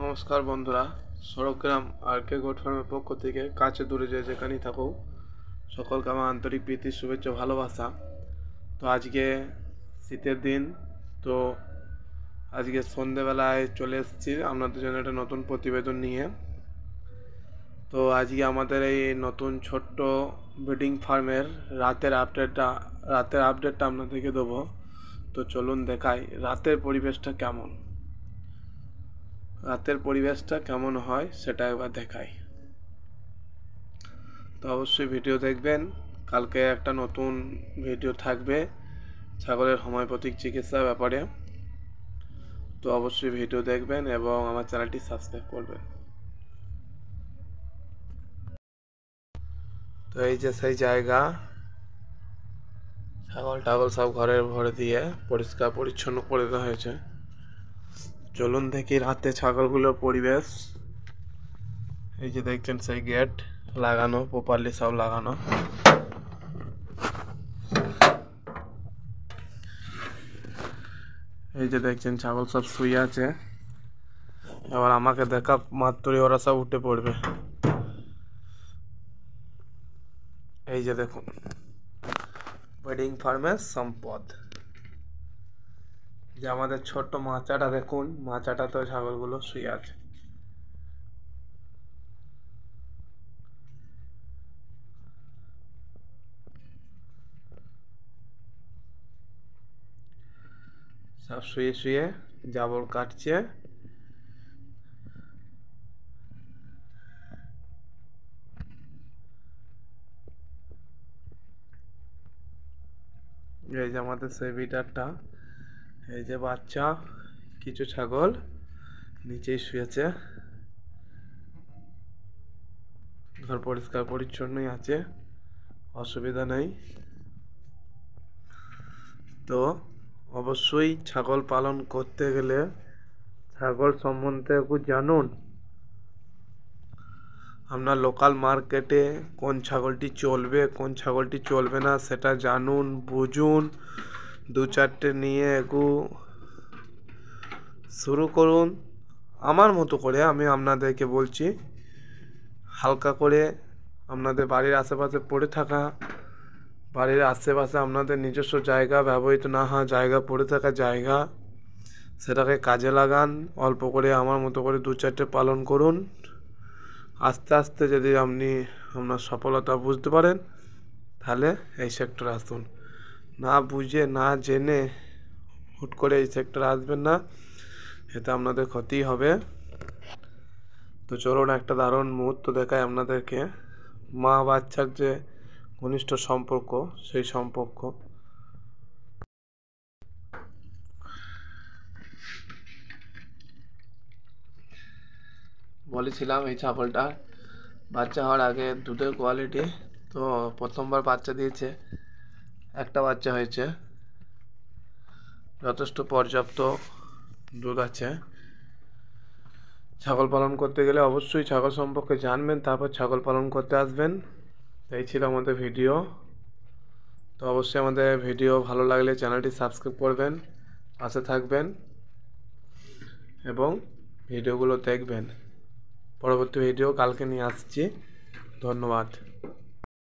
নমস্কার বন্ধুরা, সড়কগ্রাম আর কে গোট ফার্মের পক্ষ থেকে কাছে দূরে যেখানেই থাকো সকলকে আমার আন্তরিক প্রীতি শুভেচ্ছা ভালোবাসা। তো আজকে শীতের দিন, তো আজকে সন্ধেবেলায় চলে এসেছি আপনাদের জন্য একটা নতুন প্রতিবেদন নিয়ে। তো আজকে আমাদের এই নতুন ছোট্ট ব্রিডিং ফার্মের রাতের আপডেটটা আপনাদেরকে দেবো। তো চলুন দেখাই রাতের পরিবেশটা কেমন হয় সেটা একবার দেখাই। তো অবশ্যই ভিডিও দেখবেন। কালকে একটা নতুন ভিডিও থাকবে ছাগলের হোমিওপ্যাথিক চিকিৎসার ব্যাপারে। তো অবশ্যই ভিডিও দেখবেন এবং আমার চ্যানেলটি সাবস্ক্রাইব করবেন। তো এই যে সেই জায়গা, ছাগল সব ঘরের ভরে দিয়ে পরিষ্কার পরিচ্ছন্ন করে দেওয়া হয়েছে। চলুন দেখি রাতে ছাগলগুলোর পরিবেশ। এই যে দেখছেন সেই গেট লাগানো, প্রপারলি সব লাগানো। এই যে দেখছেন ছাগল সব শুয়ে আছে, এবার আমাকে দেখা মাত্রই ওরা সব উঠে পড়বে। এই যে দেখুন ব্রিডিং ফার্মের সম্পদ, যে আমাদের ছোট্ট মাচাটা দেখুন, মাচাটাতে ছাগলগুলো শুয়ে আছে। সব শুয়ে শুয়ে জাবর কাটছে। এই যে আমাদের সেই বিটারটা, এই যে বাচ্চা, কিছু ছাগল নিচেই শুয়েছে। ঘর পরিষ্কার পরিচ্ছন্নই আছে, অসুবিধা নেই। তো অবশ্যই ছাগল পালন করতে গেলে ছাগল সম্বন্ধে একটু জানুন। আপনার লোকাল মার্কেটে কোন ছাগলটি চলবে কোন ছাগলটি চলবে না সেটা জানুন, বুঝুন। দু চারটে নিয়ে একটু শুরু করুন আমার মতো করে। আমি আপনাদেরকে বলছি, হালকা করে আপনাদের বাড়ির আশেপাশে পড়ে থাকা, বাড়ির আশেপাশে আপনাদের নিজস্ব জায়গা, ব্যবহৃত না হওয়া জায়গা, পড়ে থাকা জায়গা, সেটাকে কাজে লাগান। অল্প করে আমার মতো করে দু চারটে পালন করুন। আস্তে আস্তে যদি আপনি আপনার সফলতা বুঝতে পারেন, তাহলে এই সেক্টরে আসুন। না বুঝে না জেনে হুট করে এই সেক্টরে আসবেন না, এতে আপনাদের ক্ষতি হবে। তো চলুন একটা দারুণ মুহূর্ত দেখায় আপনাদেরকে। মা বাচ্চার যে ঘনিষ্ঠ সম্পর্ক, সেই সম্পর্ক। বলেছিলাম এই ছাগলটা বাচ্চা হওয়ার আগে দুধের কোয়ালিটি, তো প্রথমবার বাচ্চা দিয়েছে, একটা বাচ্চা হয়েছে, যথেষ্ট পর্যাপ্ত দুধ আছে। ছাগল পালন করতে গেলে অবশ্যই ছাগল সম্পর্কে জানবেন, তারপর ছাগল পালন করতে আসবেন। এই ছিল আমাদের ভিডিও। তো অবশ্যই আমাদের ভিডিও ভালো লাগলে চ্যানেলটি সাবস্ক্রাইব করবেন, পাশে থাকবেন এবং ভিডিওগুলো দেখবেন। পরবর্তী ভিডিও কালকে নিয়ে আসছি। ধন্যবাদ।